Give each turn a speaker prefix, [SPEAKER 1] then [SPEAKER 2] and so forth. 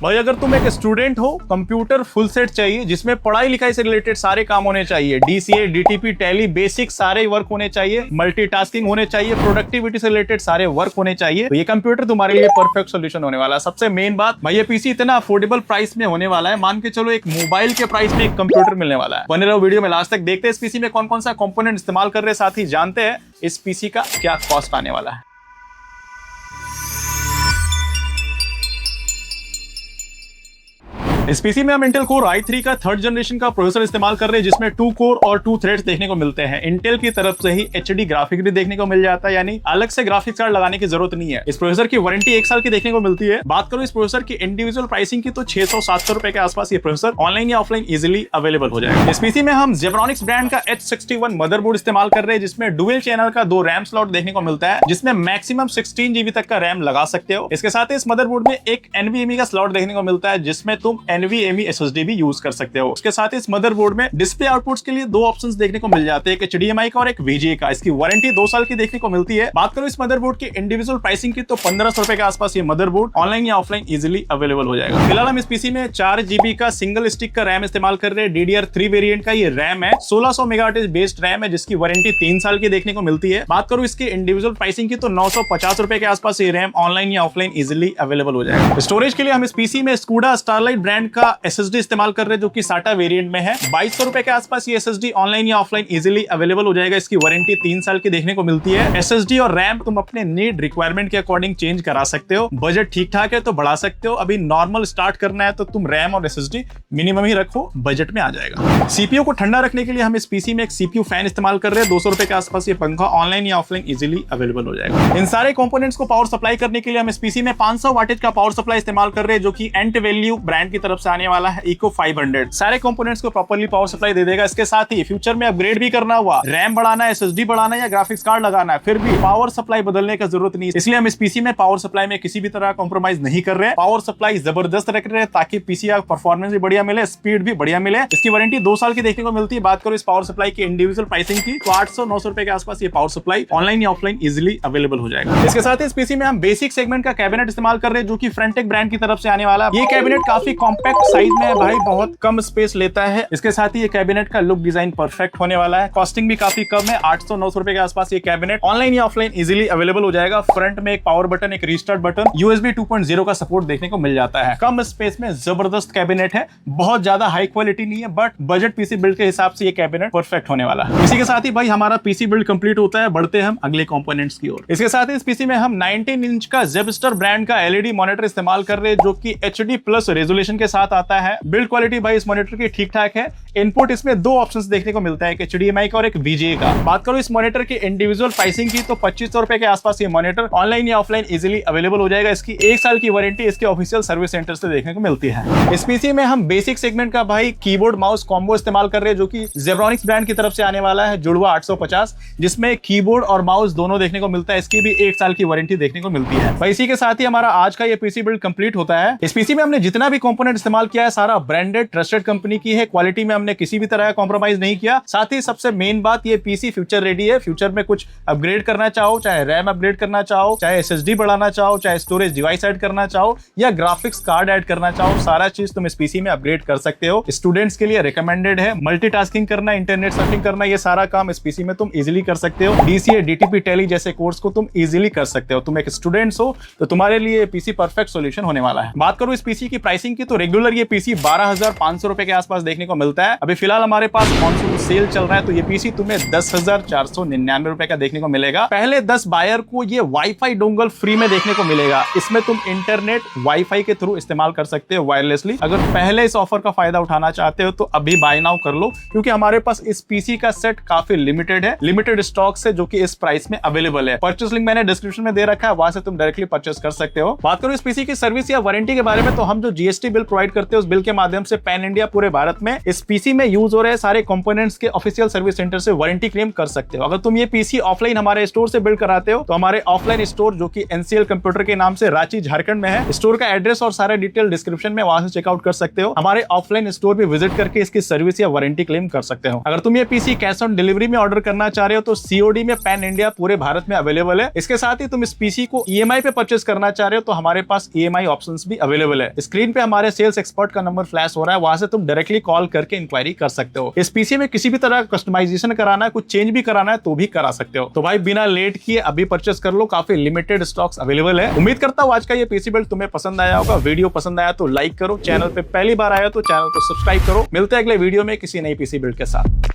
[SPEAKER 1] भाई अगर तुम एक स्टूडेंट हो, कंप्यूटर फुल सेट चाहिए जिसमें पढ़ाई लिखाई से रिलेटेड सारे काम होने चाहिए, डीसीए, डीटीपी, टैली, बेसिक सारे वर्क होने चाहिए, मल्टीटास्किंग होने चाहिए, प्रोडक्टिविटी से रिलेटेड सारे वर्क होने चाहिए, तो ये कंप्यूटर तुम्हारे लिए परफेक्ट सोल्यूशन होने वाला है। सबसे मेन बात भाई, ये पीसी इतना अफोर्डेबल प्राइस में होने वाला है, मान के चलो एक मोबाइल के प्राइस में एक कंप्यूटर मिलने वाला है। बने रहो वीडियो में लास्ट तक, देखते हैं इस पीसी में कौन कौन सा कंपोनेंट इस्तेमाल कर रहे हैं, साथ ही जानते हैं इस पीसी का क्या कॉस्ट आने वाला है। इस पीसी में हम इंटेल कोर i3 का 3rd जनरेशन का प्रोसेसर इस्तेमाल कर रहे हैं, जिसमें 2 कोर और 2 थ्रेड्स देखने को मिलते हैं। इंटेल की तरफ से ही एचडी ग्राफिक भी देखने को मिल जाता है, यानी अलग से ग्राफिक्स कार्ड लगाने की जरूरत नहीं है। इस प्रोसेसर की वारंटी 1 साल की देखने को मिलती है। बात करो इस प्रोसेसर की इंडिविजुअल प्राइसिंग की, तो 600-700 रुपए के आसपास ये प्रोसेसर ऑनलाइन या ऑफलाइन इजिली अवेलेबल हो जाएगा। इस पीसी में हम जेब्रॉनिक्स ब्रांड का H61 मदरबोर्ड इस्तेमाल कर रहे हैं, जिसमें डुअल चैनल का 2 रैम स्लॉट देखने को मिलता है, जिसमें मैक्सिमम 16 GB तक का रैम लगा सकते हो। इसके साथ ही इस मदरबोर्ड में एक NVMe का स्लॉट देखने को मिलता है, जिसमें तुम NVMe SSD भी यूज कर सकते हो। उसके साथ ही इस मदरबोर्ड में डिस्प्ले आउटपुट्स के लिए 2 ऑप्शंस देखने को मिल जाते हैं, एक HDMI का और एक VGA का। इसकी वारंटी 2 साल की देखने को मिलती है। बात करो इस मदरबोर्ड की इंडिविजुअल प्राइसिंग की, तो 1500 रुपए के आसपास ये मदरबोर्ड ऑनलाइन या ऑफलाइन इजिली अवेलेबल हो जाएगा। फिलहाल हम इस पीसी में 4 GB का सिंगल स्टिक का रैम इस्तेमाल कर रहे हैं। DDR3 वेरिएंट का ये रैम है, 1600 मेगाहर्ट्ज बेस्ड रैम है, जिसकी वारंटी 3 साल की देखने को मिलती है। बात करो इसकी इंडिविजुअल प्राइसिंग की, तो 950 रुपए के आसपास ये रैम ऑनलाइन या ऑफलाइन इजिली अवेलेबल हो जाएगा। स्टोरेज के लिए हम इस पीसी में स्कूडा स्टारलाइट ब्रांड का SSD इस्तेमाल कर रहे हैं, जो कि SATA वेरिएंट में है। 2200 रुपए के आसपास ये SSD ऑनलाइन या ऑफलाइन इजिली अवेलेबल हो जाएगा। इसकी वारंटी 3 साल की देखने को मिलती है। SSD और रैम तुम अपने नीड रिक्वायरमेंट के अकॉर्डिंग चेंज करा सकते हो। बजट ठीक ठाक है तो बढ़ा सकते हो, अभी नॉर्मल स्टार्ट करना है तो तुम रैम और SSD मिनिमम ही रखो, बजट में आ जाएगा। CPU को ठंडा रखने के लिए हम इस पीसी में एक CPU फैन इस्तेमाल कर रहे हैं। 200 रुपए के आसपास ये पंखा ऑनलाइन या ऑफलाइन इजिली अवेलेबल हो जाएगा। इन सारे कंपोनेंट्स को पावर सप्लाई करने के लिए हम इस पीसी में 500 वाटेज का पावर सप्लाई इस्तेमाल कर रहे हैं, जो कि एंट वैल्यू ब्रांड की तरफ से आने वाला है Eco 500। सारे कंपोनेंट्स को प्रॉपर्ली पावर सप्लाई दे देगा। इसके साथ ही फ्यूचर में अपग्रेड भी करना हुआ, रैम बढ़ाना है, SSD बढ़ाना है या ग्राफिक्स कार्ड लगाना है, फिर भी पावर सप्लाई बदलने की जरूरत नहीं है। इसलिए हम इस पीसी में पावर सप्लाई में किसी भी तरह कॉम्प्रोमाइज नहीं कर रहे हैं। पावर सप्लाई जबरदस्त रख रहे हैं ताकि पीसी का परफॉर्मेंस भी बढ़िया मिले, स्पीड भी बढ़िया मिले। इसकी वारंटी 2 साल की देखने को मिलती है। बात करो इस पावर सप्लाई की इंडिविजुअल प्राइसिंग की, तो 800-900 रुपए के आसपास ये पावर सप्लाई ऑनलाइन या ऑफलाइन इजिली अवेलेबल हो जाएगा। इसके साथ ही इस पीसी में हम बेसिक सेगमेंट का कैबिनेट इस्तेमाल कर रहे हैं, जो कि फ्रंटेक ब्रांड की तरफ से आने वाला है। ये कैबिनेट काफी कॉम्पैक्ट साइज में है भाई, बहुत कम स्पेस लेता है। इसके साथ ही ये कैबिनेट का लुक डिजाइन परफेक्ट होने वाला है। कॉस्टिंग भी काफी कम है, 800-900 रुपए के आसपास ये कैबिनेट ऑनलाइन या ऑफलाइन इजिली अवेलेबल हो जाएगा। फ्रंट में एक पावर बटन, एक रीस्टार्ट बटन, USB 2.0 का सपोर्ट देखने को मिल जाता है। कम स्पेस में जबरदस्त कैबिनेट है, बहुत ज्यादा हाई क्वालिटी नहीं है, बट बजट पीसी बिल्ड के हिसाब से ये कैबिनेट परफेक्ट होने वाला है। इसी के साथ ही भाई हमारा पीसी बिल्ड कंप्लीट होता है, बढ़ते हैं हम अगले कंपोनेंट्स की ओर। इसके साथ ही इस पीसी में हम 19 इंच का जेबस्टर ब्रांड का LED मॉनिटर इस्तेमाल कर रहे हैं, जो कि HD+ रेजोल्यूशन के साथ आता है। बिल्ड क्वालिटी भाई इस मॉनिटर की ठीक ठाक है। इनपुट इसमें 2 ऑप्शंस देखने को मिलता है, एक HDMI का और एक VGA का। बात करो इस मॉनिटर की इंडिविजुअल प्राइसिंग की, तो 2500 रुपए के आसपास ये मॉनिटर ऑनलाइन या ऑफलाइन इजिली अवेलेबल हो जाएगा। इसकी 1 साल की वारंटी इसके ऑफिशियल सर्विस सेंटर से देखने को मिलती है। इस पीसी में हम बेसिक सेगमेंट का भाई कीबोर्ड माउस कॉम्बो इस्तेमाल कर रहे हैं, जो कि जेब्रॉनिक्स ब्रांड की तरफ से आने वाला है, जुड़वा 850, जिसमें कीबोर्ड और माउस दोनों देखने को मिलता है। इसकी भी 1 साल की वारंटी देखने को मिलती है। भाई इसी के साथ ही हमारा आज का ये पीसी बिल्ड कंप्लीट होता है। इस पीसी में हमने जितना भी कंपोनेंट इस्तेमाल किया है, सारा ब्रांडेड ट्रस्टेड कंपनी की है। क्वालिटी में हमने किसी भी तरह कॉम्प्रोमाइज नहीं किया। साथ ही सबसे मेन बात, ये पीसी फ्यूचर रेडी है। फ्यूचर में कुछ अपग्रेड करना चाहो, चाहे रैम अपग्रेड करना चाहो, चाहे SSD बढ़ाना चाहो, चाहे स्टोरेज डिवाइस ऐड करना चाहो या ग्राफिक्स कार्ड ऐड करना चाहो, सारा चीज तुम इस पीसी में अपग्रेड कर सकते हो। स्टूडेंट्स के लिए रिकमेंडेड है। मल्टीटास्किंग करना, इंटरनेट सर्फिंग करना, ये सारा काम इस पीसी में तुम इजिली कर सकते हो। DCA, DTP, टैली जैसे कोर्स को तुम इजिली कर सकते हो। तुम एक स्टूडेंट्स हो तो तुम्हारे लिए पीसी परफेक्ट सॉल्यूशन होने वाला है। बात करो इस पीसी की प्राइसिंग की, तो रेगुलर ये पीसी 12,500 रुपए के आसपास देखने को मिलता है। अभी फिलहाल हमारे पास मॉनसून सेल चल रहा है, तो ये पीसी तुम्हें 10,499 रुपए का देखने को मिलेगा। पहले 10 बायर को ये वाईफाई डोंगल फ्री में देखने को मिलेगा। इसमें तुम इंटरनेट वाईफाई के थ्रू इस्तेमाल कर सकते हो वायरलेसली। अगर पहले इस ऑफर का फायदा उठाना चाहते हो तो अभी बाय नाउ कर लो, क्योंकि हमारे पास इस पीसी का सेट काफी लिमिटेड है, लिमिटेड स्टॉक से, जो कि इस प्राइस में अवेलेबल है। परचेस लिंक मैंने डिस्क्रिप्शन में दे रखा है, वहां से तुम डायरेक्टली परचेस कर सकते हो। बात करो इस पीसी की सर्विस या वारंटी के बारे में, तो हम जो GST बिल प्रोवाइड प्रोवाइड करते हैं उस बिल के माध्यम से पैन इंडिया पूरे भारत में इस पीसी में यूज हो रहे सारे कंपोनेंट्स के ऑफिशियल सर्विस सेंटर से वारंटी क्लेम कर सकते हो। अगर तुम ये पीसी ऑफलाइन हमारे स्टोर से बिल्ड कराते हो तो हमारे ऑफलाइन स्टोर जो कि एनसीएल कंप्यूटर के नाम से रांची झारखंड में है, स्टोर का एड्रेस और सारे डिटेल डिस्क्रिप्शन में, वहां से चेकआउट कर सकते हो। हमारे ऑफलाइन स्टोर भी विजिट करके इसकी सर्विस या वारंटी क्लेम कर सकते हो। अगर तुम ये पीसी कैश ऑन डिलीवरी में ऑर्डर करना चाह रहे हो तो सीओडी में पैन इंडिया पूरे भारत में अवेलेबल है। इसके साथ ही तुम इस पीसी को ईएमआई पे परचेस करना चाह रहे हो तो हमारे पास ईएमआई ऑप्शंस भी अवेलेबल है। स्क्रीन पे हमारे सेल्स एक्सपर्ट का नंबर फ्लैश हो रहा है, वहां से तुम डायरेक्टली कॉल करके इंक्वायरी कर सकते हो। इस पीसी में किसी भी तरह का कस्टमाइजेशन कराना है, कुछ चेंज भी कराना है तो भी करा सकते हो। तो भाई बिना लेट किए अभी परचेस कर लो, काफी लिमिटेड स्टॉक्स अवेलेबल है। उम्मीद करता हूं आज का ये पीसी बिल्ड तुम्हें पसंद आया होगा। वीडियो पसंद आया तो लाइक करो, चैनल पे पहली बार आया तो चैनल को सब्सक्राइब करो। मिलते हैं अगले वीडियो में किसी नई पीसी बिल्ड के साथ।